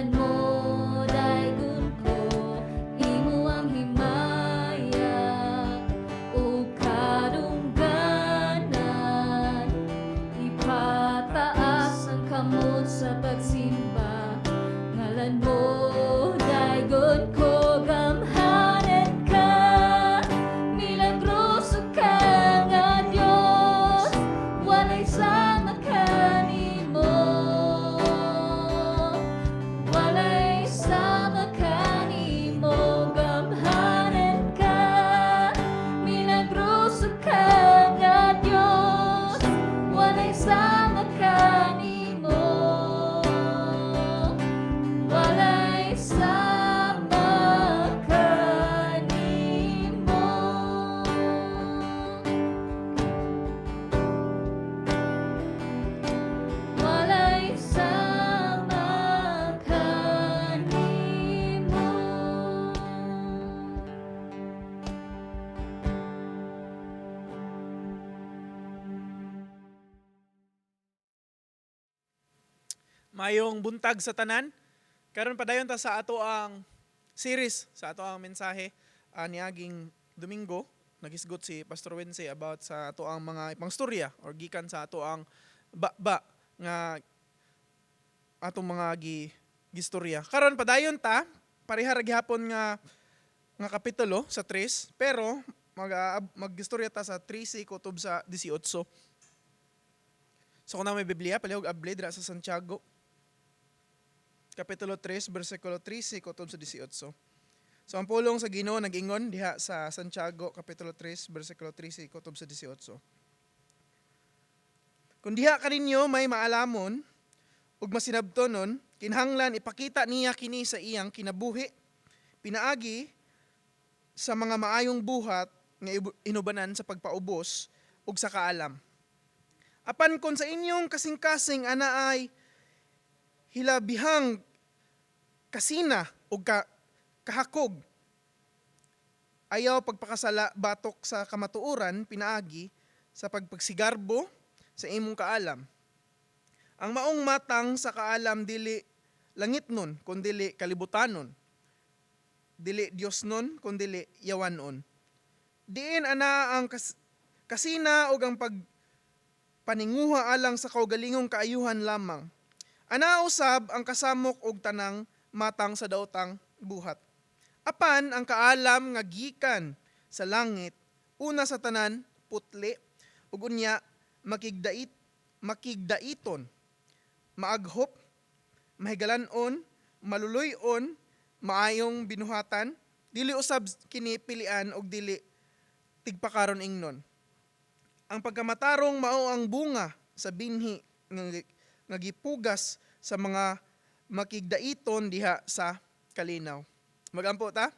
ngalan mo daygon ko, imo ang himaya ug kadungganan. Ipataas ang kamot sa pagsimba, ngalan mo daygon ko, gamhanan ka, milagroso ka nga Dios, walay sama kanimo, walay sama kanimo, gamhanan ka, milagroso ka nga Dios, walay sama kanimo, walay sama kanimo. Walay sama kanimo. Mayong buntag sa tanan. Karon padayon ta sa ato ang series, sa ato ang mensahe niaging Domingo. Nagisgot si Pastor Wense about sa ato ang mga ipangstorya or gikan sa ato ang ba nga atong mga gistorya. Karon padayon ta pareha ra gihapon nga kapitulo sa 3 pero magistorya ta sa 13 kutob sa 18. So kung na may Biblia, palihog abli dira sa Santiago. Kapitulo 3, versikulo 13, kutob sa 18. So ang pulong sa Ginoo nag-ingon diha sa Santiago, Kapitulo 3, versikulo 13, kutob sa 18. Kung diha kaninyo may maalamon, ug masinabtonon, kinhanglan ipakita niya kini sa iyang kinabuhi, pinaagi sa mga maayong buhat nga inubanan sa pagpaubos ug sa kaalam. Apan kung sa inyong kasing-kasing ana ay hilabihang kasina o kahakog, ayaw pagpakasala batok sa kamatuoran, pinaagi sa pagpagsigarbo sa imong kaalam. Ang maong matang sa kaalam dili langit nun, kundili kalibutanon. Dili Dios nun, kundili yawanon. Diin ana ang kasina o ang pagpaninguha alang sa kaugalingong kaayuhan lamang. Ana usab ang kasamok og tanang matang sa daotang buhat. Apan ang kaalam nga gikan sa langit, una sa tanan putli, ug unya makigdaiton, maaghop, mahigalanon, maluluyon, maayong binuhatan, dili usab kini pilian og dili tigpakaron ingnon. Ang pagkamatarong mao ang bunga sa binhi nga gipugas sa mga makigdaiton diha sa kalinaw. Magampo ta?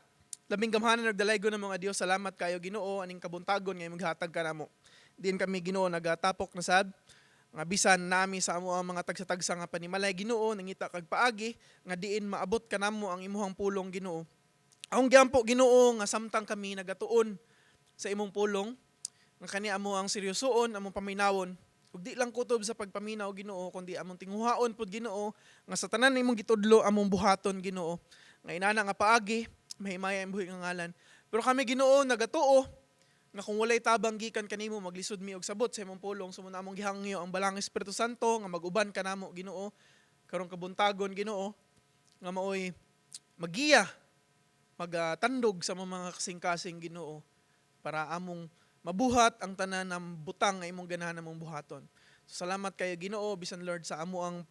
Labing gamhanan ug dalaygon ng mga Dios, salamat kayo Ginoo aning kabuntagon nga maghatag kanamo. Diin kami Ginoo nagatapok na sad nga bisan nami sa amo ang mga tagsa-tagsa nga panimalay Ginoo, nangita kag paagi nga diin maabot kanamo ang imuhang pulong Ginoo. Akong giampo Ginoo nga samtang kami nagatuon sa imong pulong nga kani amo ang seryosoon, among paminawon. Ug di lang kutob sa pagpaminaw Ginoo, kundi among tinguhaon pud Ginoo nga sa tanan nimong gitudlo among buhaton Ginoo. Nga inana nga paagi mahimaya ang buhi nga ngalan. Pero kami Ginoo nagatuo nga kung walay tabang gikan kanimo maglisod mi og sabot sa imong pulong, sumuna among gihangyo ang balang Espiritu Santo nga mag-uban kanamo Ginoo karong kabuntagon Ginoo nga maoy magiya magtandog sa mga kasing-kasing Ginoo para among mabuhat ang tanan ng butang nga imong ganahan namong buhaton. So, salamat kayo Ginoo bisan Lord sa amo ang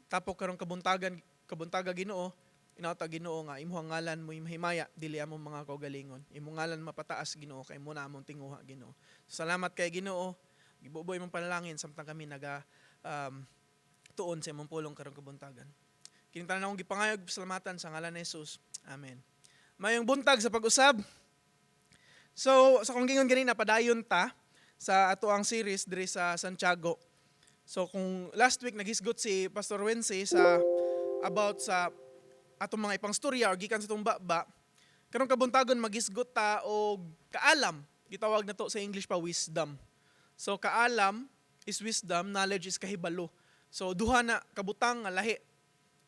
tapok karong kabuntaga Ginoo. Inawta Ginoo nga imong ngalan mo mahimaya dili among mga kaugalingon. Imong ngalan mapataas Ginoo kay mo na among tinguha Ginoo. So, salamat kay Ginoo. Gibuboy imong panalangin samtang kami tuon sa imong pulong karong kabuntagan. Kini tanan akong gipangayog salamatan sa ngalan ni Jesus. Amen. Mayong buntag sa pag-usab. So, sa kung gingon ganina, padayon ta sa ato ang series diri sa Santiago. So, kung last week naghisgot si Pastor Wense about sa atong mga ipangstorya or gikan sa itong baba, karong kabuntagon maghisgot ta og kaalam. Gitawag na to sa English pa wisdom. So, kaalam is wisdom, knowledge is kahibalo. So, duha na kabutang nga lahi.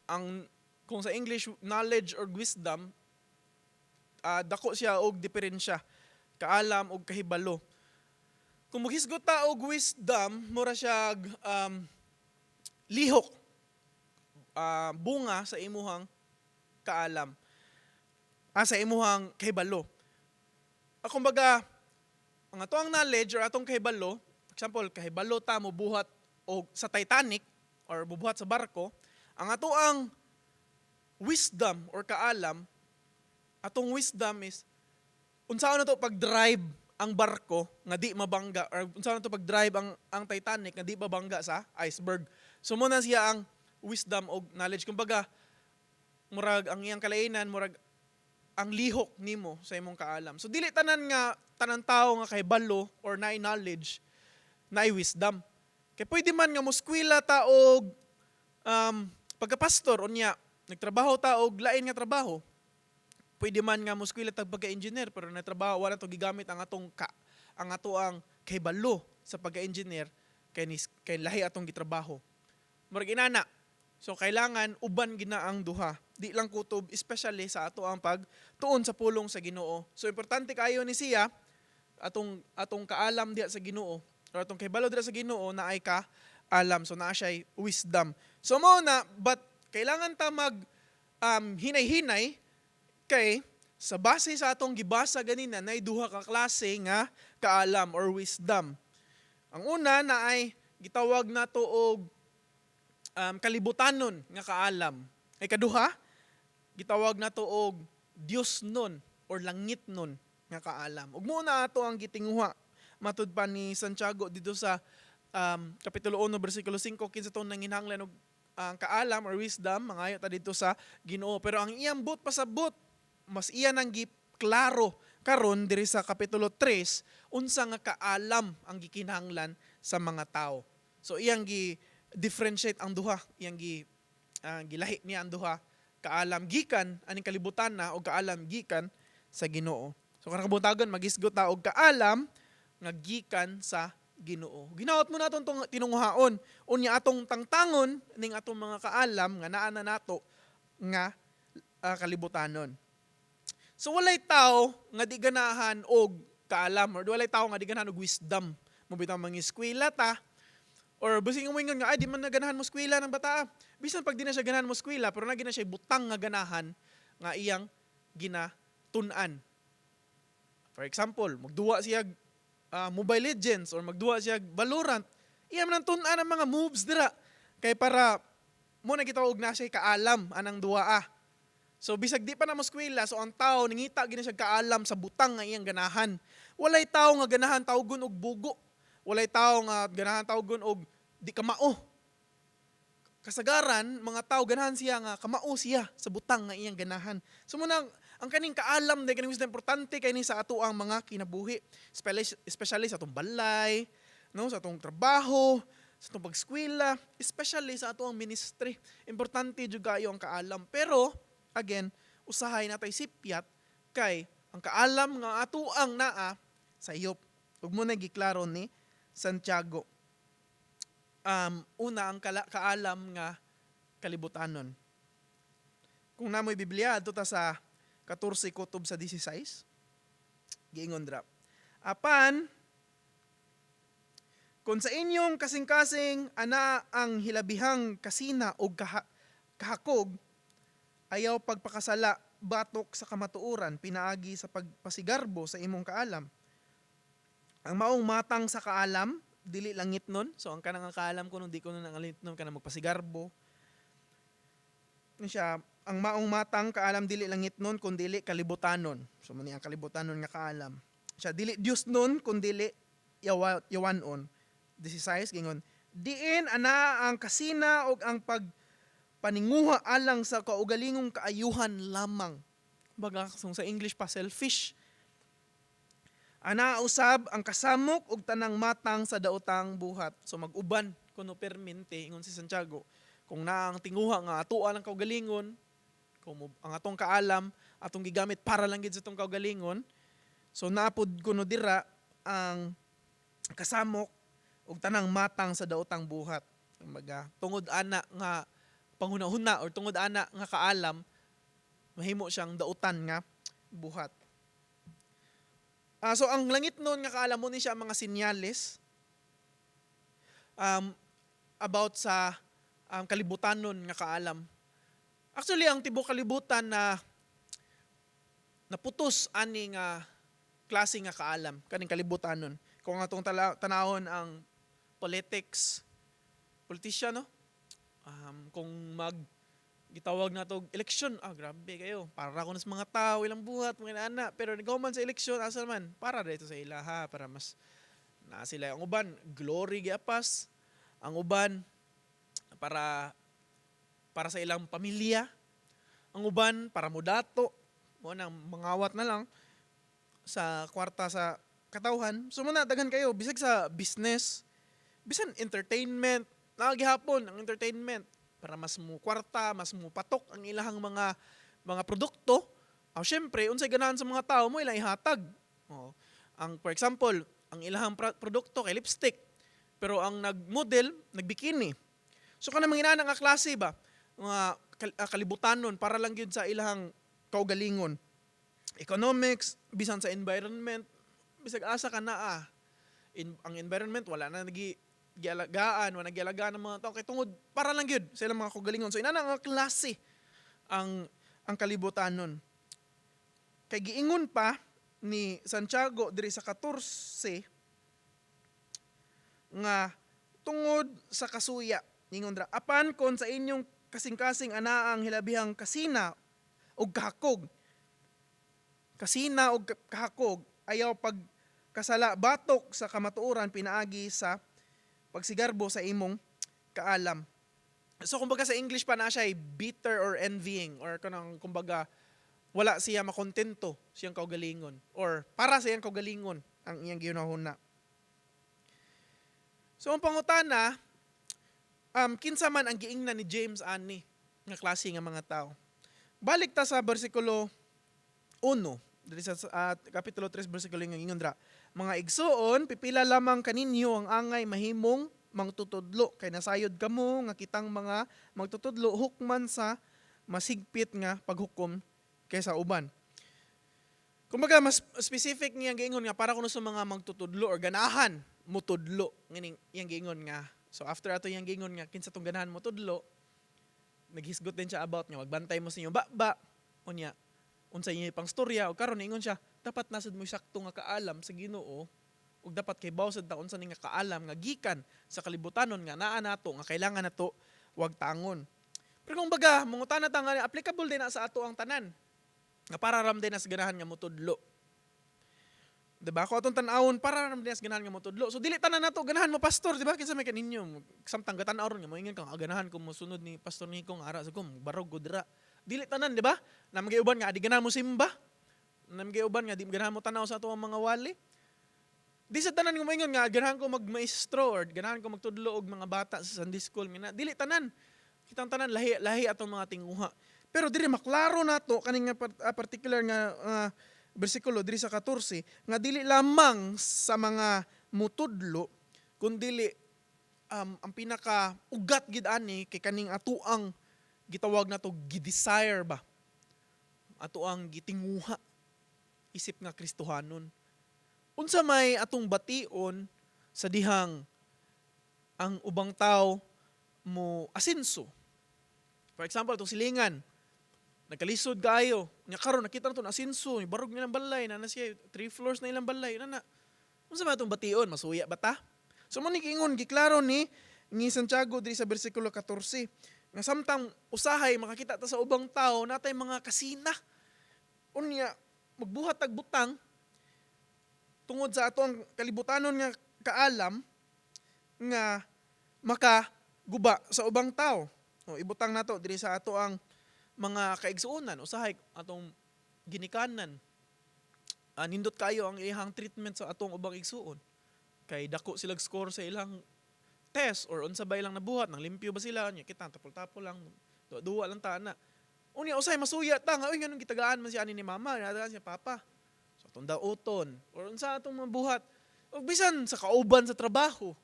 ang kung sa English knowledge or wisdom, dako siya og diferensya, kaalam og kahibalo. Kung maghisgot ta og wisdom, mura siya lihok, bunga sa imuhang kaalam, sa imuhang kahibalo. Kumbaga, ang atong knowledge or atong kahibalo, for example, kahibalo ta mo buhat og sa Titanic or bubuhat sa barko, ang atoang wisdom or kaalam, atong wisdom is unsaon na to pag-drive ang barko nga di mabangga, or unsaon na to pag-drive ang Titanic nga di mabangga sa iceberg. So mo na siya ang wisdom o knowledge. Kumbaga, murag ang iyang kalainan, murag ang lihok nimo sa imong kaalam. So dili tanan tawo nga kay balo or naay knowledge, naay wisdom. Kay pwede man nga moskwela ta og pagka-pastor unya, nagtrabaho ta og lain nga trabaho. Pwede man nga moskwela ta pagka-engineer pero natrabaho wala to gigamit ang atoang kahibalo sa pagka-engineer kay lahi atong gitrabaho. Murag inana. So kailangan uban gina ang duha. Di lang kutob, especially sa ato ang pagtuon sa pulong sa Ginoo. So importante kayo ni siya atong kaalam diha sa Ginoo or atong kahibalo diha sa Ginoo na ay kaalam. So naa siya wisdom. So mo na, but kailangan ta mag hinay-hinay kay sa base sa atong gibasa ganina na duha ka klase nga kaalam or wisdom. Ang una na ay gitawag nato og kalibutanon nga kaalam. Ay kaduha, gitawag nato og Dios nun or langit nun nga kaalam. Ug muna ato ang gitinguha matud pa ni Santiago dito sa kapitulo 1 bersikulo 5 kinsa ton nanginhanglan og ang kaalam or wisdom mangayo ta dito sa Ginoo. Pero ang iyang but pasabot mas iya nang giklaro karon diri sa kapitulo 3 unsa nga kaalam ang gikinahanglan sa mga tao. So iyang differentiate ang duha, iyang gilahi niya ang duha, kaalam gikan aning kalibutan na o kaalam gikan sa Ginoo. So karang kabutagon magisgot ta og kaalam nga gikan sa Ginoo. Ginaot mo naton tong tinunghaon unya atong tangtangon ning atong mga kaalam nga naa na nato nga kalibutanon. So walay tao nga di ganahan og kaalam or walay tao nga di ganahan og wisdom. Mo bitaw mangiskwela ta or basing umingon nga ay di man naganahan mo eskwela ng bata. Bisan pag di na siya ganahan mo eskwela pero na siya butang nga ganahan nga iyang ginatun-an. For example, magduwa siya Mobile Legends or magduwa siya Valorant. Iyam nang tun-an ang mga moves dira kay para mo na gitawag na siya kaalam anang duwa. So bisag di pa na mo eskwela, so ang tao ningita gina siya kaalam sa butang nga iyang ganahan. Walay tao nga ganahan tawgon og bugo. Walay tao nga ganahan tawgon og di kamao. Kasagaran, mga tao ganahan siya nga kamao siya sa butang nga iyang ganahan. So muna ang kaning kaalam dahil kaning wisdom importante kay ni sa ato ang mga kinabuhi, especially sa atong balay, no, sa atong trabaho, sa atong pagskwela, especially sa ato ang ministry. Importante jud kayo ang kaalam. Pero again, usahay natay sipyat kay ang kaalam nga ato ang naa sayop. Ug mo na giklaro ni Santiago. Una ang kaalam nga kalibutanon. Kung namoy Biblia adto ta sa 14 kutob sa 16. Giingon dra. Apan kung sa inyong kasing-kasing ana ang hilabihang kasina o kahakog, ayaw pagpakasala batok sa kamatuoran, pinaagi sa pagpasigarbo sa imong kaalam. Ang maong matang sa kaalam, dili langit nun. So ang kanang kaalam ko nun, di ko nun ang langit nun, kanang magpasigarbo. Siya, ang maong matang kaalam dili langit nun, kung dili kalibutanon. So mani ang kalibutanon nga kaalam. Siya, dili Dios nun, kung dili yawanon. 16, gingon, diin ana ang kasina o ang pagpaninguha alang sa kaugalingong kaayuhan lamang. Baga, sa English pa, selfish. Ana usab ang kasamok og tanang matang sa daotang buhat. So mag-uban kuno permente ingon si Santiago. Kung naang tinguha nga atuan ang kaugalingon, kung ang atong kaalam atong gigamit para lang gid sa atong kaugalingon, so naapod kuno dira ang kasamok ug tanang matang sa daotang buhat. Kumbaga, tungod ana nga panghuna-huna or tungod ana nga kaalam, mahimo siyang dautan nga buhat. So ang langit noon nga kaalam mo ni siya ang mga sinyales about sa kalibutan nun nga kaalam. Actually, ang tibok kalibutan na naputos ani nga klase nga kaalam, kaning kalibutan nun. Kung atong tanahon ang politician, no? Kung gitawag na to eleksyon, grabe kayo. Para ko na sa mga tao, ilang buhat, mga anak. Pero nagawa sa eleksyon, asa naman? Para dito sa ilaha, para mas na sila. Ang uban, glory giapas. Ang uban, para sa ilang pamilya. Ang uban, para modato. Mo nang mangawat na lang sa kwarta sa katawhan. So muna, daghan kayo, bisag sa business, bisan entertainment, nakagihapon ang entertainment para mas mo kwarta, mas mo patok ang ilahang mga produkto. Syempre, unsay ganahan sa mga tao mo ilang ihatag. For example, ang ilahang produkto kay lipstick, pero ang nagmodel, nagbikini. So kanang mga nga klase ba, mga kalibutanon para lang yun sa ilahang kaugalingon. Economics, bisan sa environment, bisag asa ka na ang environment wala na gialagaan, wala nagialagaan ng mga tao kay tungod para lang gyud sa ilang mga kaugalingon. So ina nga klase ang kalibutan nun. Kay giingon pa ni Santiago diri sa 14 nga tungod sa kasuya ningon dra apan kon sa inyong kasing-kasing anaang hilabihang kasina og kahakog. Kasina og kahakog ayaw pagkasala batok sa kamatuoran pinaagi sa pagsigarbo sa imong kaalam. So kumbaga sa English pa na siya bitter or envying or kanang kumbaga wala siya makontento siyang kaugalingon or para sa iyang kaugalingon ang iyang ginahuna. So ang pangutana, kinsa man ang giingnan ni James ani nga klase nga mga tao. Balik ta sa bersikulo 1, diri sa kapitulo 3 bersikulo nga ingon dra. Mga igsoon, pipila lamang kaninyo ang angay mahimong mangtutudlo kay nasayod kamo nga kitang mga magtutudlo hukman sa masigpit nga paghukom kaysa uban. Kumbaga mas specific niya giingon nga para kuno sa mga magtutudlo or ganahan mo tudlo ngining iyang giingon nga. So after ato iyang giingon nga kinsa tong ganahan mo tudlo, naghisgot din siya about nga magbantay mo sa inyo baba unya unsa inyo pang storya o karon ingon siya dapat nasad mo sakto nga kaalam sa Ginoo ug dapat kay bawsad ta unsa ni nga kaalam nga gikan sa kalibutanon nga naa nato nga kailangan nato wag tangon. Pero kung baga mangutana ta nga applicable din na sa ato ang tanan nga para ram din as ganahan nga motudlo. Diba? Kung atong tanawon para ram din as ganahan nga motudlo. So dili tanan nato ganahan mo pastor, diba? Kinsa may kaninyo samtang gatan-aw ron nga moingon kang ganahan ko mosunod ni pastor ni kong ara sa kom barog ko dira. Dili tanan, diba? Namagayuban nga di ganahan mo simba. Namagayuban nga di ganahan mo tanaw sa ato ang mga wali. Di sa tanan nga moingon nga ganahan ko magmaestro or ganahan ko magtudlo og mga bata sa Sunday school mina. Dili tanan. Kitang tanan lahi atong mga tinguha. Pero diri maklaro nato kaning particular nga bersikulo diri sa 14 nga dili lamang sa mga mutudlo kundi ang pinaka ugat gid ani kay kaning atuang gitawag nato gidesire ba. Atuang gitinguha isip nga Kristohanon. Unsa may atong bation sa dihang ang ubang tao mo asenso. For example, itong silingan, nagkalisod kayo, nya karon nakita nato na asenso, barog nilang balay, na siya 3 floors na ilang balay, na. Unsa may atong bation, masuya ba ta? So man giingon giklaro ni Santiago diri sa bersikulo 14, nga samtang usahay makakita ta sa ubang tao natay mga kasina. Unya magbuhat tag butang tungod sa atong kalibutanon nga kaalam nga makaguba sa ubang tao. Ibutang nato diri sa ato ang mga kaigsuonan, usahay atong ginikanan. Nindot kayo ang ihang treatment sa atong ubang igsuon. Kay dako silang score sa ilang test or unsa ba ilang nabuhat, nang limpyo ba sila, nya kita tapol-tapol lang, duwa lang ta na. Unya usay masuya ta nga, nganong gitagaan man si ani ni mama, natagaan siya papa. So atong dauton or unsa atong mabuhat. O bisan sa kauban sa trabaho.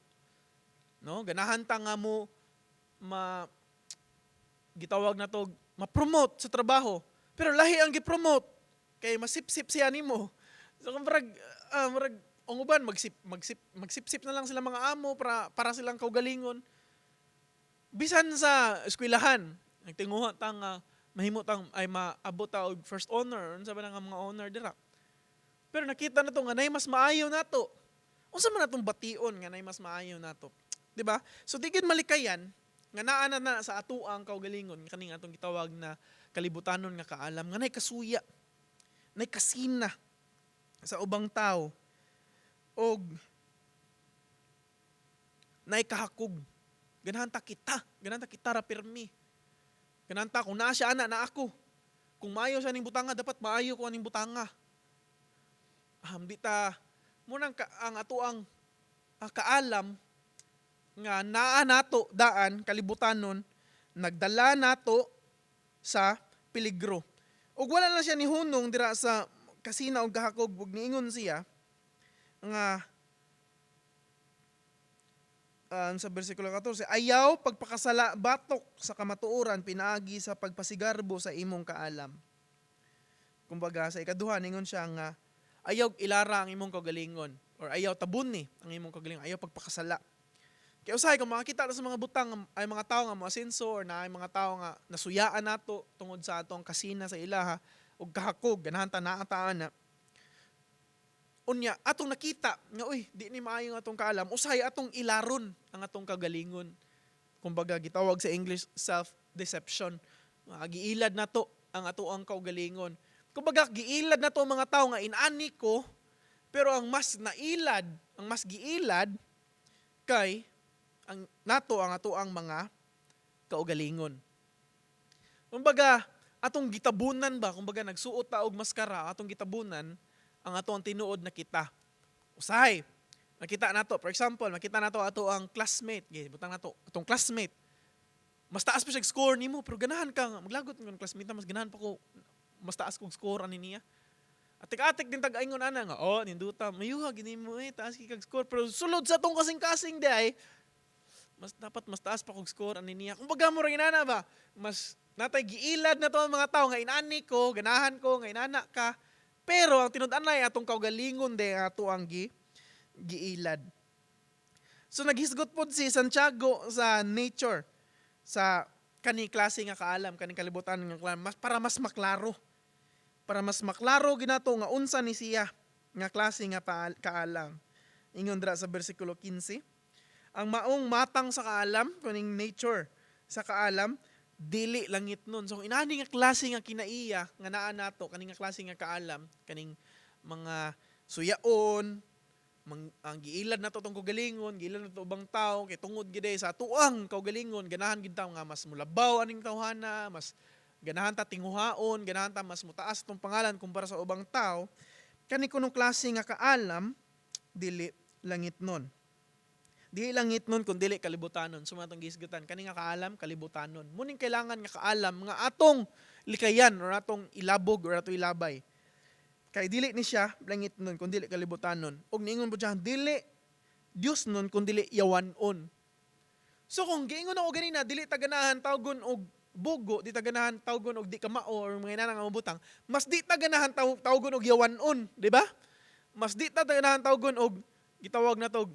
No, ganahan ta nga mo gitawag na to ma-promote sa trabaho. Pero lahi ang gi-promote kay masipsip siya nimo. So murag ang uban magsipsip na lang sila mga amo para silang kaugalingon. Bisan sa eskwelahan, nagtinguha ta nga mahimo tang ay maabot ta og first honor unsa ba nga mga honor dira. Pero nakita na to nga nay mas maayo nato. Unsa man natong bation nga nay mas maayo nato? Di ba? So tigid malikayan nga naa na sa atuang kaugalingon kaning atong gitawag na kalibutanon nga kaalam nga nay kasuya, nay kasina sa ubang tao og nay kahakog. Ganahan ta kita ra pirmi. Ganahan ta kung naa siya ana na ako. Kung maayo siya ning butanga dapat maayo ko aning butanga. Di ta munang ang atuang kaalam nga naa nato daan kalibutanon nagdala nato sa peligro. Ug wala na siya ni hunong dira sa kasina og kahakog ug niingon siya nga sa bersikulo 14, ayaw pagpakasala batok sa kamatuoran pinaagi sa pagpasigarbo sa imong kaalam. Kumbaga sa ikaduha ningon siya nga ayaw ilara ang imong kaugalingon or ayaw tabuni ang imong kaugalingon, ayaw pagpakasala. Kaya usahay kung makakita na sa mga butang ay mga tao nga moasenso or na ay mga tao nga nasuyaan nato tungod sa atong kasina sa ilaha ug kahakog ganahan ta naataan na unya atong nakita nga uy di ni maayo nga atong kaalam usahay atong ilaron ang atong kagalingon. Kumbaga gitawag sa English self-deception. Giilad nato ang atoang kaugalingon. Kumbaga giilad nato ang mga tao nga inani ko pero ang mas nailad, ang mas giilad kay ang nato ang atoang mga kaugalingon. Kumbaga atong gitabunan ba, kumbaga nagsuot ta og maskara, atong gitabunan ang ato ang tinuod na kita. Usahay, nakita nato, for example, nakita nato ato ang classmate, butang nato, atong classmate. Mas taas pa siya score nimo, pero ganahan ka, maglagot ng classmate na, mas ganahan pa ko, mas taas kong score ani niya. Atik-atik din tag-aingon ana nga, ninduta, mayuha, gini mo taas kikag score, pero sulod sa tong kasing-kasing day, mas taas pa kong score ani niya. Kung baga mo rin inana ba, mas natay giilad na to ang mga tao, nga inani ko, ganahan ko, nga inana ka, pero ang tinud-an ay atong kaugalingon de ato ang giilad. So naghisgot pod si Santiago sa nature sa kani klase nga kaalam, kani kalibutan nga kaalam, para mas maklaro. Para mas maklaro ginato nga unsa ni siya nga klase nga kaalam. Ingon dra sa bersikulo 15, ang maong matang sa kaalam, kaning nature sa kaalam, dili langit nun. So inani nga klase nga kinaiya nga naa nato kaning nga klase nga kaalam, kaning mga suyaon, ang giilad nato tong kaugalingon, giilad nato ubang tao kay tungod gid sa tuang kaugalingon ganahan gid ta nga mas mulabaw aning tawhana, mas ganahan ta tinguhaon, ganahan ta mas mutaas tong pangalan kumpara sa ubang tao. Kani kunong klase nga kaalam dili langit nun. Di langit nun kung dili kalibutanon. Sumatong gisgutan. Kani nga kaalam, kalibutanon. Muning kailangan nga kaalam, nga atong likayan or atong ilabog or atong ilabay. Kay dili ni siya langit nun kung dili kalibutanon. Og niingon po siya, dili Dios nun kung dili yawanon. So kung giingon ako ganina, dili taganahan tawgon og bugo, di taganahan tawgon og di kamao or mga inanang nga mabutang, mas di taganahan tawgon og yawanon, di ba? Mas di taganahan tawgon og gitawag na to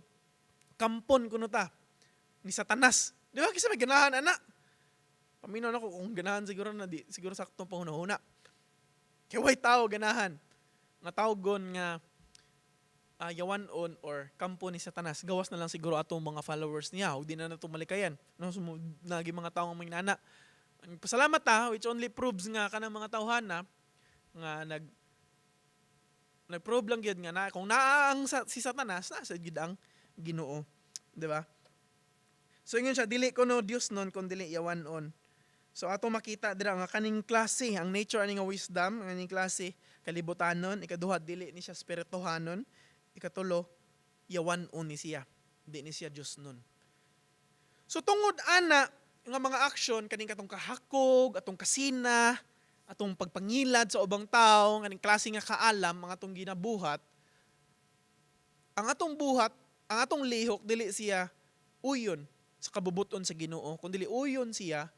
kampon kuno ta ni Satanas. Di ba? Kasi may ganahan, anak. Paminaw na ko kung ganahan siguro na di, siguro saktong panghuna-huna. Kaya way tao ganahan. Nga tawgon nga yawanon or kampo ni Satanas. Gawas na lang siguro atong mga followers niya. Huwag din na natong malikayan. No? Nagi mga tao nga may nana. Pasalamat which only proves nga kanang mga tawhana nga nag-prove lang yun nga na kung naang si Satanas, nasa gid ang Ginoo, di ba? So ingon siya, dili kuno Dios nun kung dili yawanon. So ato makita dira nga kaning klase, ang nature ani nga wisdom, kaning klase kalibutanon, ikaduha dili ni siya spirituhanon, ikatulo yawanon ni siya. Di ni siya Dios nun. So tungod ana nga mga action kaning katong kahakog, atong kasina, atong pagpangilad sa ubang tao, kaning klase nga kaalam, ang atong ginabuhat, ang atong buhat, ang atong lihok dili siya uyon sa kabubuton sa Ginoo, kundi uyon siya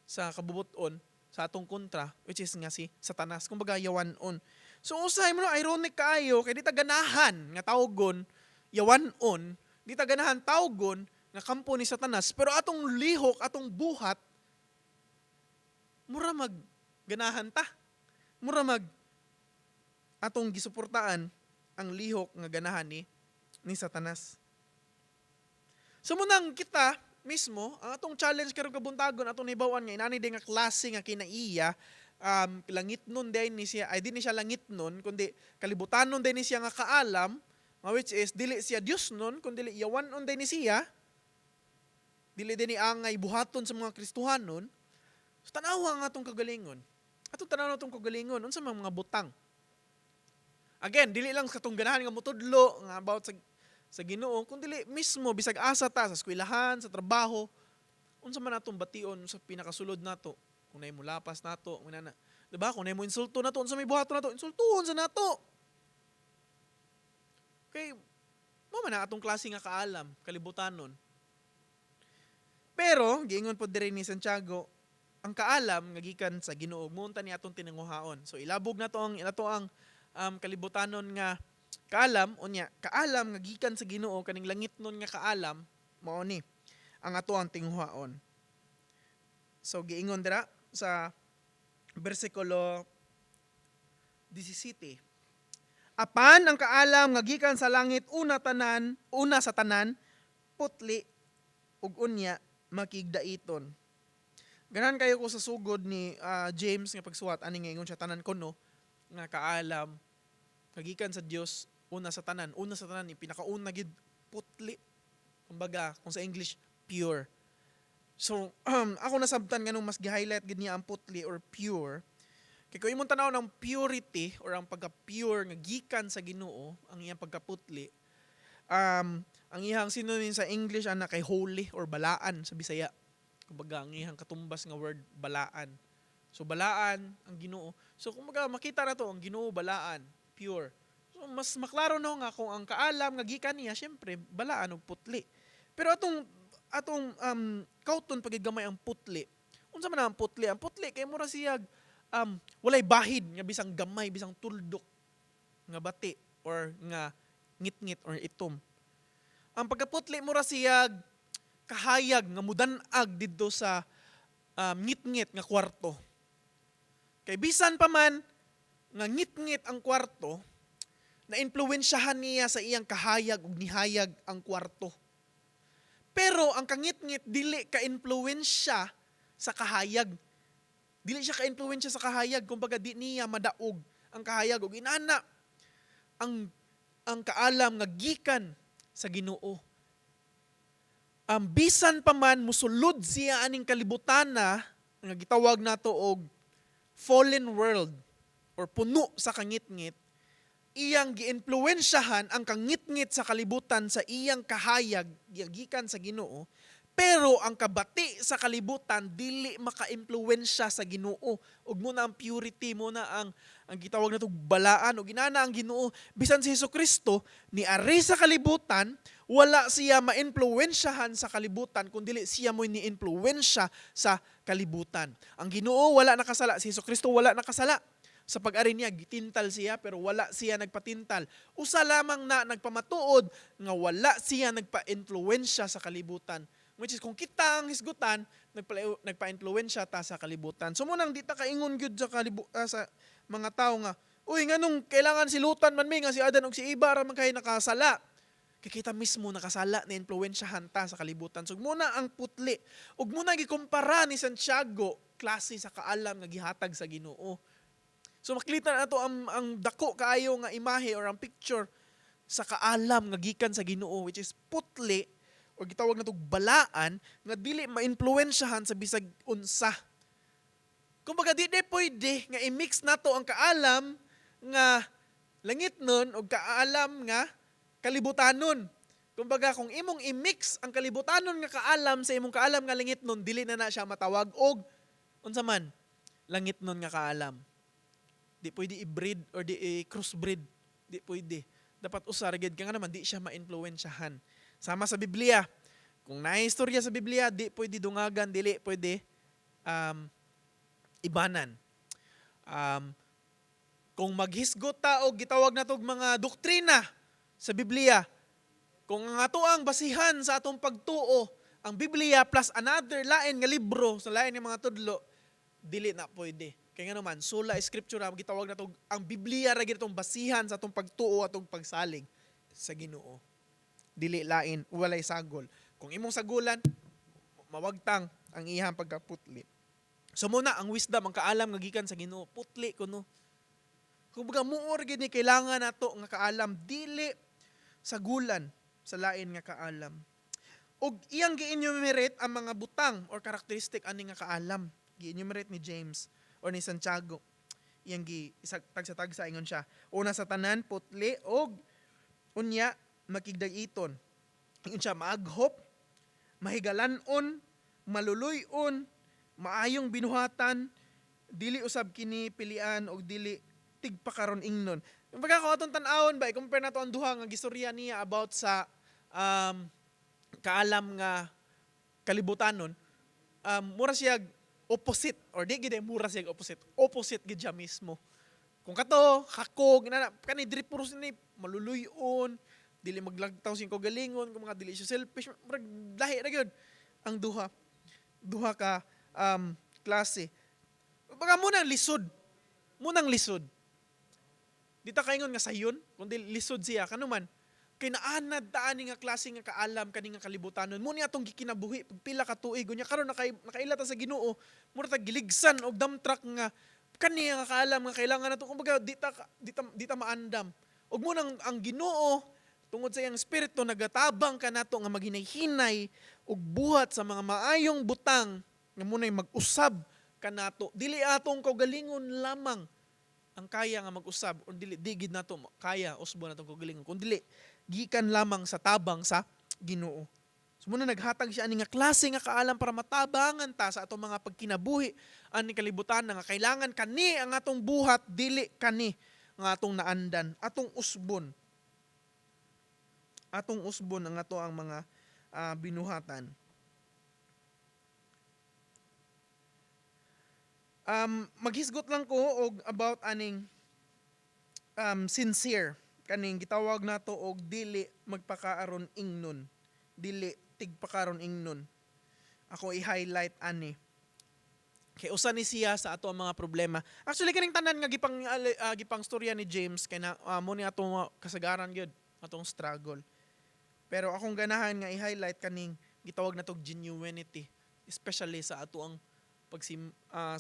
sa kabubuton sa atong kontra, which is nga si Satanas, kumbaga yawanon. So usahay mo no, ironic kaayo kay di ta ganahan nga tawgon yawanon, di ta ganahan tawgon nga kampo ni Satanas, pero atong lihok, atong buhat mura mag ganahan ta. Mura mag atong gisuportaan ang lihok nga ganahan ni Satanas. So munang kita mismo, ang atong challenge karong kabuntagon, atong nibawan nga inani din nga klase nga kinaiya, langit nun din ni siya, ay di ni siya langit nun, kundi kalibutan nun din ni siya nga kaalam, which is dili siya Dios nun, kundi yawan nun din ni siya, dili din ni angay buhaton sa mga Kristuhan nun. So tanawa nga atong kagalingon. Atong tanawa atong kagalingon, unsa mga butang. Again, dili lang katong ganahan nga mutudlo nga about sa Ginoo, kundi mismo bisag asa ta sa eskwelahan, sa trabaho, unsa man natong bation sa pinakasulod nato, kung nay mo lapas nato, na, diba? Kung nay mo insulto nato, unsa may buhaton nato, insultuhon sa nato. Okay, mo man na atong klase nga kaalam, kalibutanon. Pero giingon pod diri ni Santiago, ang kaalam nga gikan sa Ginoo, munta ni atong tinanguhaon. So ilabog na to ang kalibutanon nga kaalam, unya kaalam nga gikan sa Ginoo, kaning langit nun nga kaalam, mao ni ang ato ang tinguhaon. So giingon dira sa bersikulo 17. Apan ang kaalam nga gikan sa langit una sa tanan putli ug unya makigdaiton. Ganahan kayo ko sa sugod ni James nga pagsuwat ani nga ingon siya tanan kono nga kaalam kagikan sa Dios una sa tanan ni pinakauna gid putli. Kumbaga kung sa English pure. So ako nasabtan nganong mas gi-highlight gid niya ang putli or pure. Kay kung imong tanaw ng purity or ang pagka-pure nga gikan sa Ginoo, ang iyang pagkaputli, ang iyang synonym sa English ana kay holy or balaan sa Bisaya. Kumbaga ang iyang katumbas nga word balaan. So balaan ang Ginoo. So kumbaga makita na to ang Ginoo balaan, pure. So mas maklaro na nga kung ang kaalam nga gikan niya syempre balaan og putli. Pero atong kauton pagigamay ang putli. Unsa man ang putli? Ang putli kay mura siyag walay bahid nga bisang gamay, bisang tuldok nga bati or nga ngit-ngit or itom. Ang pagkaputli mura siyag kahayag nga mudan-ag didto sa ngit-ngit nga kwarto. Kay bisan pa man nga ngit-ngit ang kwarto, na-impluwensyahan niya sa iyang kahayag ug nihayag ang kwarto. Pero ang kangit-ngit dili ka-impluwensya sa kahayag. Dili siya ka-impluwensya sa kahayag, kumbaga di niya madaog ang kahayag ug inana ang kaalam nga gikan sa Ginoo. Bisan pa man musulod siya aning kalibutana nga gitawag nato og fallen world or puno sa kangit-ngit, iyang giimpluwensyahan ang kangit-ngit sa kalibutan sa iyang kahayag gikan sa Ginoo, pero ang kabati sa kalibutan dili maka-impluwensya sa Ginoo. Ug muna ang purity, muna ang gitawag nato balaan ug inana ang Ginoo bisan si Hesukristo ni ari sa kalibutan, wala siya ma-impluwensyahan sa kalibutan kundi siya mo ni-impluwensya sa kalibutan. Ang Ginoo wala nakasala, si Hesukristo wala nakasala. Sa pag-ari niya, gitintal siya pero wala siya nagpatintal. Usa lamang na nagpamatuod nga wala siya nagpa-influensya sa kalibutan. Which is kung kita ang hisgutan, nagpa-influensya ta sa kalibutan. So munang di ta kaingon gyud sa mga tao nga, uy nganong kailangan silutan man mi nga si Adan ug si Eva ra man kay nakasala. Kay kita mismo nakasala na influensyahan ta sa kalibutan. So muna ang putli. Ug muna gikumpara ni Santiago klase sa kaalam nga gihatag sa Ginoo. So makita na to ang dako kaayo nga imahe or ang picture sa kaalam nga gikan sa Ginoo, which is putli o gitawag na to balaan nga dili ma-influensyahan sa bisag unsa. Kumbaga di pwede nga i-mix nato ang kaalam nga langit nun o kaalam nga kalibutanon. Kumbaga kung imong i-mix ang kalibutanon nga kaalam sa imong kaalam nga langit nun, dili na siya matawag og unsa man langit nun nga kaalam. Di pwede i-breed or di i-crossbreed. Di pwede. Dapat usaragid ka nga naman, di siya ma-influensyahan. Sama sa Biblia. Kung naistorya sa Biblia, di pwede dungagan, dili pwede ibanan. Kung maghisgot ta og gitawag natog mga doktrina sa Biblia, kung ang ato ang basihan sa atong pagtuo, ang Biblia plus another lain nga libro sa lain nga mga tudlo, dili na pwede. Kaya nga naman, sola scriptura, gitawag natog ang Biblia ra gyud atong basihan sa atong pagtuo atong pagsalig sa Ginoo. Dili lain, walay sagol. Kung imong sagulan, mawagtang ang iyang pagkaputli. So muna, ang wisdom, ang kaalam nga gikan sa Ginoo, putli kuno. Kung baga muor gid ni kailangan nato nga kaalam, dili sagulan sa lain nga kaalam. Og iyang gi-enumerate ang mga butang or karakteristik ani nga kaalam. Gi-enumerate ni James or ni Santiago. Iyang tagsa-tagsa ingon siya. Una sa tanan, putli og unya makigdag-iton. Ingon siya, maaghop, mahigalanon, maluluyon, maayong binuhatan, dili usab kini pilian og dili tigpakaron ingnon. Kumbaga kung atong tan-awon ba, i-compare nato ang duha nga gistorya niya about sa kaalam nga kalibutanon, mura siya opposite or di gid mura siya opposite gid siya mismo. Kung kato hakog kani diri puros ni maluluyon, dili maglagtaw sing kagalingon, kung mga dili siya selfish, murag lahi ra gyud ang duha ka klase. Baga munang lisod. Di ta kaingon nga sayon, kundi lisod siya kanuman. Kay naanad ta ani nga klase nga kaalam kani nga kalibutanon. Muni atong gikinabuhi pagpila ka tuig unya karon nakaila ta sa Ginoo, mura ta giligsan og dump truck nga kani nga kaalam nga kailangan nato kumbaga di ta maandam. Og munang ang Ginoo tungod sa iyang espiritu nagatabang kanato nga maghinay-hinay og buhat sa mga maayong butang nga munay mag-usab kanato. Dili atong kaugalingon lamang ang kaya nga mag-usab o dili digid nato kaya usbo natong kaugalingon kun dili gikan lamang sa tabang sa Ginoo. So muna naghatag siya ani nga klase nga kaalam para matabangan ta sa atong mga pagkinabuhi ani kalibutan nga kailangan kani ang atong buhat dili kani nga atong naandan, atong usbon ang ato ang mga binuhatan. Maghisgot lang ko og about aning sincere kaning gitawag nato og dili magpakaaron ingnon, dili tigpakaron ingnon. Ako i-highlight ani kay usa ni siya sa ato ang mga problema. Actually kaning tanan nga gipang storya ni James kay na mo ni atong kasagaran gyud atong struggle. Pero akong ganahan nga i-highlight kaning gitawag natog genuinity, especially sa ato ang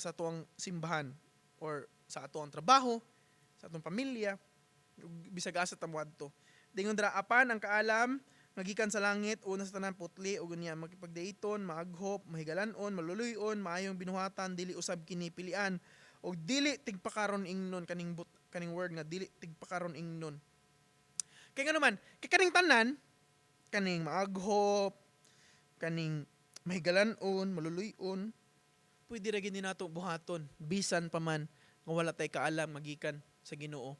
sa atuang simbahan or sa atuang trabaho, sa atong pamilya, bisag asa ta moadto. Dingon dra apan ang kaalam magikan sa langit, una sa tanan putli ug unya makipagdaiton, maaghop, mahigalanon, maluluyon, maayong binuhatan, dili usab kini pilian og dili tigpakaron ingnon kaning word nga dili tigpakaron ingnon. Kay ngano man, kay kaning tanan kaning maaghop, kaning mahigalanon, maluluyon, pwede ra gid nato buhaton bisan pa man nga wala tay kaalam magikan sa Ginoo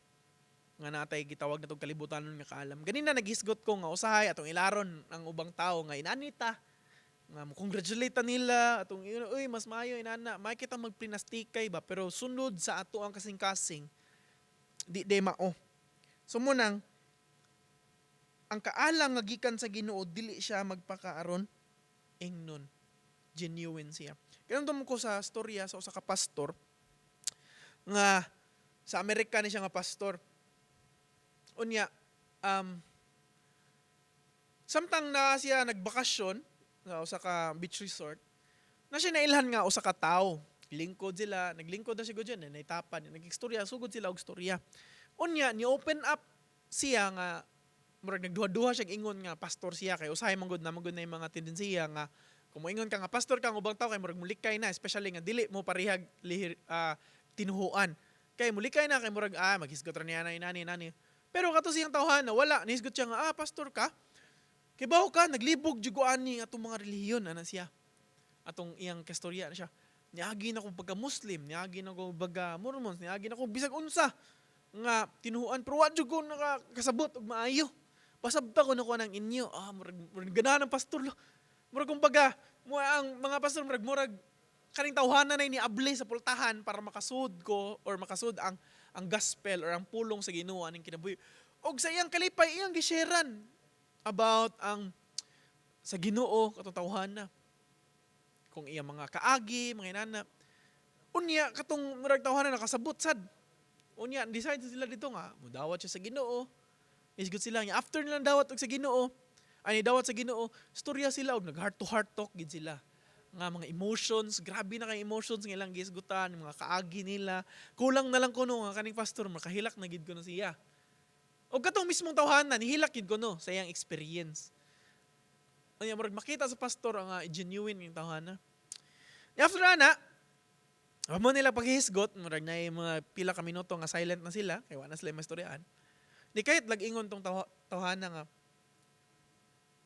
nga natay gitawag natong kalibutanon nga kaalam. Ganina naghisgot ko nga usahay atong ilaron ang ubang tao nga inanita nga mo congratulate nila atong uy mas maayo inana may kita magplinastikay ba pero sunod sa ato ang kasing-kasing di mao. So munang ang kaalam nga gikan sa Ginoo dili siya magpakaaron ingnon, genuine siya. Kinamdam ko sa storya sa usa ka pastor nga sa Amerika ni siya nga pastor. Unya samtang na siya nagbakasyon sa usa ka beach resort, na siya nailhan nga usa ka tawo. Naglingkod na siya gud diyan, naitapan, nagistorya, sugod sila og storya. Unya ni open up siya nga murag nagduha-duha siya ingon nga pastor siya kay usahay man gud na yung mga tendensiya nga kung moingon ka nga pastor ka ubang tao kay murag mulikay na, especially nga dili mo parihag tinuhuan. Kay mulikay na kay murag maghisgot ra niya nani. Pero kato siyang tawhan na wala, nihisgot siya nga pastor ka. Kay bawo ka naglibog jugo ani atong mga relihiyon ana siya. Atong iyang kastorya na siya. Niagi na ko pagka Muslim, niagi na ko pagka Mormons, niagi na ko bisag unsa nga tinuhuan pero wa jud ko nakakasabot og maayo. Pasabta ko na ko nang inyo. Murag ganahan ng pastor lo. Murag kumbaga, ang mga pastor murag kaning tawhanan na niabli sa pultahan para makasud ko or makasud ang gospel or ang pulong sa Ginoo aning kinabuhi. Og sa iyang kalipay iyang gisharean about ang sa Ginoo katong tawhana. Kung iyang mga kaagi, mga inana. Unya katong murag tawhanan nakasabot sad. Unya decide sila dito nga mudawat siya sa Ginoo. Isgot sila niya after nilang dawat og sa Ginoo, ani dawat sa Ginoo, storya sila og nag heart to heart talk gid sila. Nga mga emotions, grabe na kay emotions nga ilang gisgutan, mga kaagi nila. Kulang na lang kuno nga kaning pastor makahilak na gid kuno siya. Og katong mismong tawhanan nihilak gid kuno sa iyang experience. Unya murag makita sa pastor ang genuine yung tawhana. After na, amo nila paghihisgot, murag na yung mga pila ka minuto nga silent na sila, kaya wala sila mastoryaan. Di kahit lag-ingon tong tawhana nga,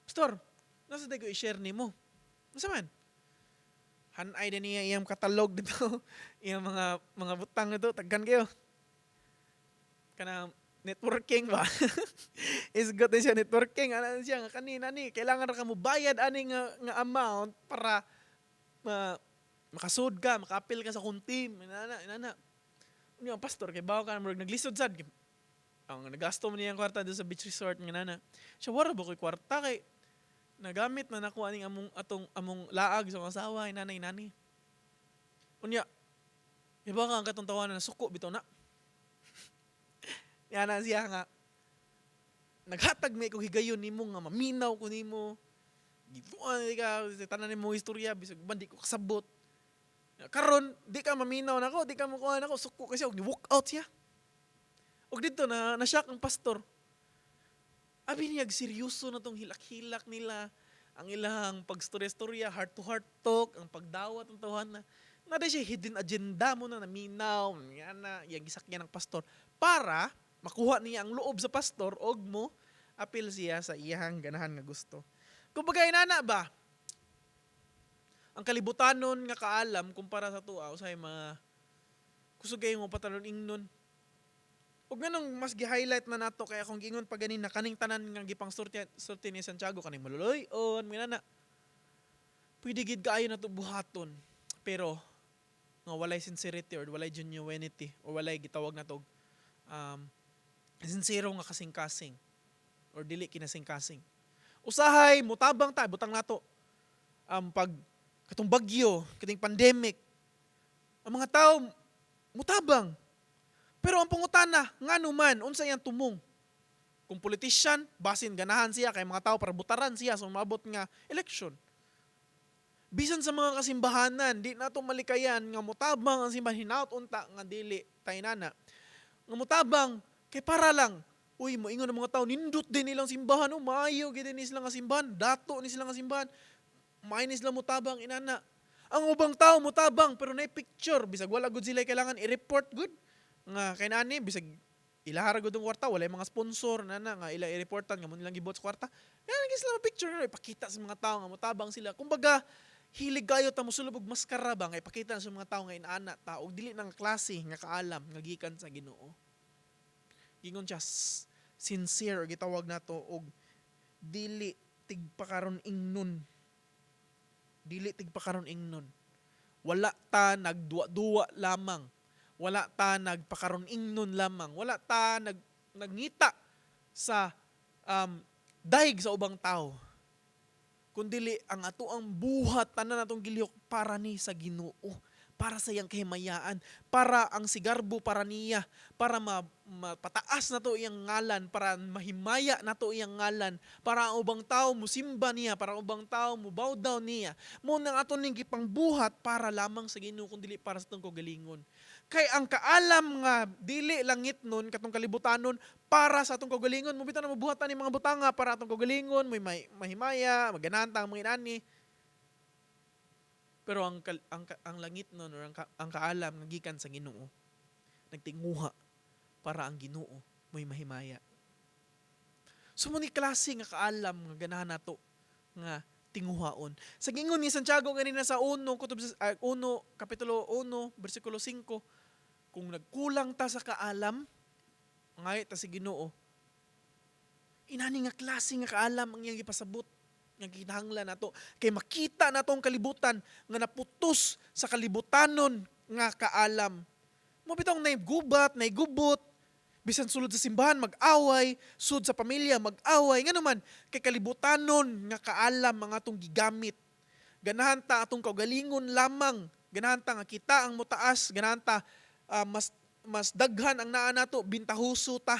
Pastor, nasa tayo ko i-share ni mo? Nasa man? Hanay din niya iyang katalog dito, iyang mga butang nito, tagkan kayo. Kana networking ba? Isgot din siya networking, ano siya, nga kanina ni, kailangan ra ka mo bayad ani nga amount para makasud ka, makapil ka sa kuntim, inana. Yung pastor, kay bawa ka, naglisod sad. Ang nagasto mo niyang kwarta doon sa beach resort ng nana. Siya, wala ba ko'y kwarta kay nagamit na nakuha ning among laag sa kasawa, inanay-nani. Unya, iba ka ang katong tawanan na suko, bitaw na. Yan na siya nga, naghatag may kong higayon ni mo nga maminaw ko ni mo. Gituan ka, tanan ni mo istorya, bisag bandi ko kasabot. Karon di ka maminaw nako, di ka makuha nako, suko kasi og ni-walk out siya. Og dito na shock ang pastor. Abi niya seryoso na tong hilak-hilak nila, ang ilang pagstorya-storya, heart-to-heart talk, ang pagdawat ng tawanan. Nada siya hidden agenda mo na naminaw, yan na, yung gisakyan ng pastor, para makuha niya ang loob sa pastor, og mo, apil siya sa iyang ganahan nga gusto. Kung bagay nana ba, ang kalibutanon nga kaalam, kumpara sa tuwa, usay mga, kusugay mo patalon ingnon, ug ganong mas gi-highlight na nato kaya kung gingon pa ganin na kaning tanan nga gipang sorte ni Santiago kaning maluloy-on minana. Pwede gid kaayo nato buhaton. Pero nga walay sincerity or walay genuinity or walay gitawag nato sincero nga kasing-kasing or dili kinasing-kasing. Usahay mutabang ta butang nato pag katong bagyo, kating pandemic. Ang mga tao mutabang. Pero ang pangutana, nga naman, unsa yang tumong? Kung politician, basin ganahan siya, kay mga tao para butaran siya sa umabot nga election. Bisan sa mga kasimbahanan, di nato malikayan, nga mutabang ang simbahan, hinaut unta, nga dili, tainana. Nga mutabang, kay para lang, uy, moingon ng mga tao, nindot din nilang simbahan, maayo, gid ni sila nga simbahan, dato ni sila nga simbahan, maayo ni sila mutabang, inana. Ang ubang tao mutabang, pero na picture, bisag wala gud sila kailangan i-report good. Nga kay nani bisag ilahara gud ang kwarta walay mga sponsor na nga ila i-reportan nga mo nilang gibot sa kwarta. Yan gis lang picture na ipakita sa mga tao nga motabang sila. Kumbaga hilig kayo ta mosulub og maskara ba nga ipakita sa mga tao nga inaana ta og dili nang klase nga kaalam nga gikan sa Ginoo. Gingon siya sincere gitawag nato og dili tigpakaron ingnon. Dili tigpakaron ingnon. Wala ta nagduwa-duwa lamang. Wala ta nagpakaron ingnon lamang. Wala ta nagngita sa daig sa ubang tao. Kundili ang ato ang buhat tanan natong gilihok para ni sa Ginoo, para sa iyang kahimayaan, para ang sigarbo para niya, para mapataas nato iyang ngalan, para mahimaya nato iyang ngalan, para ang ubang tao musimba niya, para ang ubang tao mo bow down niya. Mo nang aton ning gipang buhat para lamang sa Ginoo kundili para sa atong kagalingon. Kay ang kaalam nga dili langit nun katong kalibutanon para sa atong kagalingon mo bitaw na mabuhatan ni mga butanga para atong kagalingon may mahimaya maganahan ta mga inani. Pero ang langit nun or ang kaalam nga gikan sa Ginoo nagtinguha para ang Ginoo may mahimaya. So mo ni klase nga kaalam nga ganahan nato nga tinguhaon. Sa gingon ni Santiago ganina sa 1 kapitulo 1 bersikulo 5 kung nagkulang ta sa kaalam ngay ta si Ginoo. Inani nga klase nga kaalam ang iyang ipasabot. nga kinahanglan nato kay makita nato ang kalibutan nga naputos sa kalibutanon nga kaalam. Mo bitong naigubat, naigubot, bisan sulod sa simbahan mag-away, sud sa pamilya mag-away, nga naman kay kalibutanon nga kaalam mga atong gigamit. Ganahan ta atong kaugalingon lamang, ganahan ta nga kita ang mutaas, ganahan ta mas daghan ang naa nato, bintahuso ta.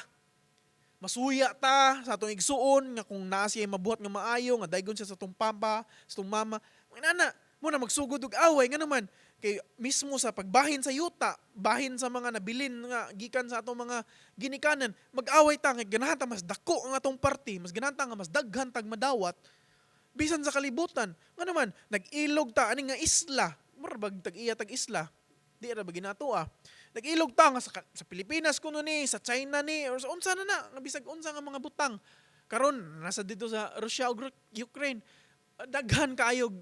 Masuya ta sa atong igsuon nga kung naa siya mabuhat nga maayo nga daygon siya sa atong papa, sa atong mama. Inana mo na magsugod og away nga naman kay mismo sa pagbahin sa yuta, bahin sa mga nabilin nga gikan sa atong mga ginikanan, mag-away ta kay ganahan ta mas dako ang atong party, mas ganahan ta nga mas daghan tag madawat bisan sa kalibutan. Nga naman nag-ilog ta ani nga isla, murag tag-iya tag isla. Di ra ba ginato Nag-ilog ta nga sa Pilipinas kuno ni, sa China ni, or sa unsa na nga bisag unsa nga mga butang. Karon nasa dito sa Russia ug Ukraine. Daghan kaayo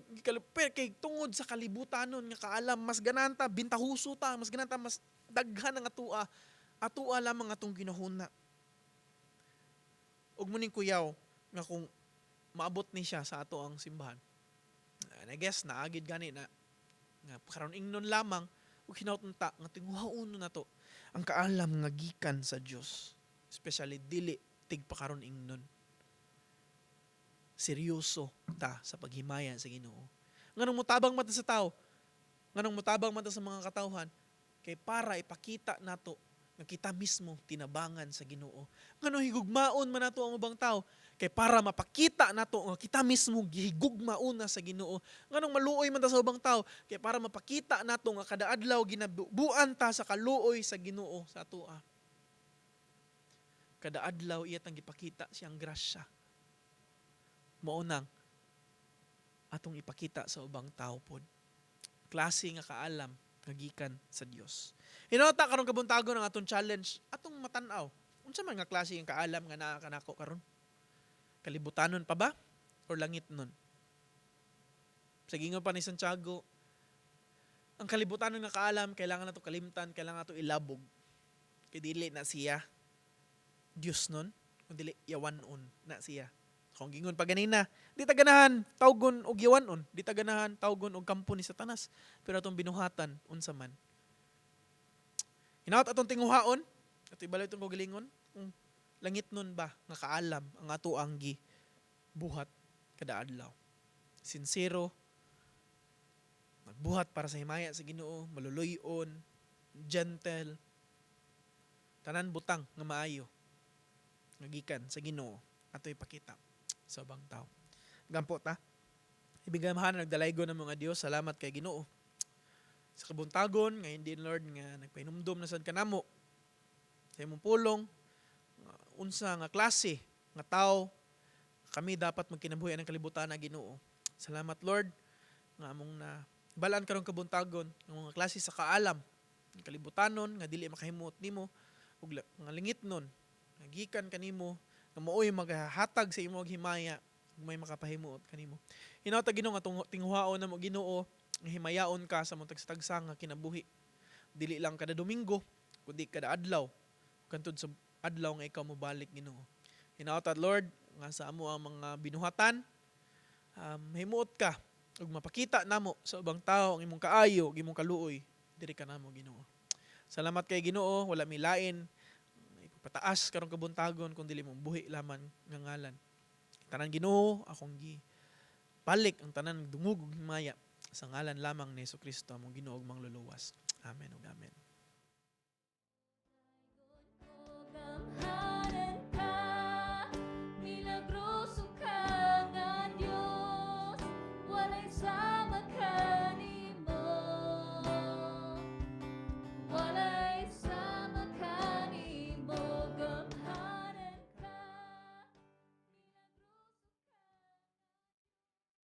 kay tungod sa kalibutanon nga kaalam, mas ganahan ta bintahuso ta, mas ganahan ta mas daghan ang atua lamang atong ginahuna. Ug muning kuyaw nga kung maabot ni siya sa ato ang simbahan. And I guess naagid gani na nga karon ingnon lamang ug hinaut-unta nga tinguhaon na to ang kaalam nga gikan sa Dios, especially dili tigpakaron ingnon. Seryoso ta sa paghimaya sa Ginoo. Nganong mutabang man ta sa tao, nganong mutabang man ta sa mga katawhan kay para ipakita nato nga kita mismo tinabangan sa Ginoo. Nganong higugmaon man nato ang ubang tao kay para mapakita nato nga kita mismo gihigugmaon na sa Ginoo. Nganong maluoy man ta sa ubang tao kay para mapakita nato nga kada adlaw ginabuan ta sa kaluoy sa Ginoo sa atoa. Kada adlaw iya tang gipakita siyang grasya. Maunang atong ipakita sa ubang tao pod. Klase nga kaalam nga gikan sa Dios. Hinota karon kabuntagon ang atong challenge, atong matan-aw. Unsa man nga klase nga kaalam nga naa kanako karon? Kalibutanon pa ba or langit nun? Sa gingon pa ni Santiago, ang kalibutanon nga kaalam kailangan nato kalimtan, kailangan nato ilabog. Kay dili na siya Dios nun, kundi yawanon na siya. Kung gingon pa ganina, di ta ganahan tawgon og yawanon, di ta ganahan tawgon og kampo ni Satanas, pero atong binuhatan unsa man. Hinaut atong tinguhaon, ato ibalay itong kagalingon, kung langit nun ba nga kaalam ang ato ang buhat kada adlaw. Sincero, magbuhat para sa himaya sa Ginoo, maluluyon, gentle, tanan butang nga maayo, nga gikan sa Ginoo ato ipakita sa ubang tao. Gampo ta. Ibigamahan nagdalaygo ng mga Dios, salamat kay Ginoo. Sa kabuntagon nga hindi Lord nga nagpahinumdom na sad kanamo sa imong pulong unsa nga klase nga tao kami dapat magkinabuhi ng kalibutan na Ginoo. Salamat Lord nga among na balaan karong kabuntagon ng mga klase sa kaalam ng kalibutanon nga dili makahimuot nimo ug nga lingit nun nga gikan kanimo nga maoy maghahatag sa imong himaya ug may makapahimuot kanimo. Hinawta Ginoo nga tinguhaon namo Ginoo nga himayaon ka sa mga tagsa nga kinabuhi. Dili lang kada Domingo kundi kada adlaw. Kantod sa adlaw nga ikaw mobalik Ginoo. Hinawta Lord nga sa amo ang mga binuhatan himuot ka ug mapakita namo sa ubang tao ang imong kaayo ug imong kaluoy diri ka namo Ginoo. Salamat kay Ginoo, wala mi lain ipataas karong kabuntagon kun dili mong buhi laman nga ngalan. Tanan Ginoo akong balik ang tanan dungog ug himaya sa ngalan lamang ni Jesucristo among Ginoo ug mangluluwas. Amen ug amen.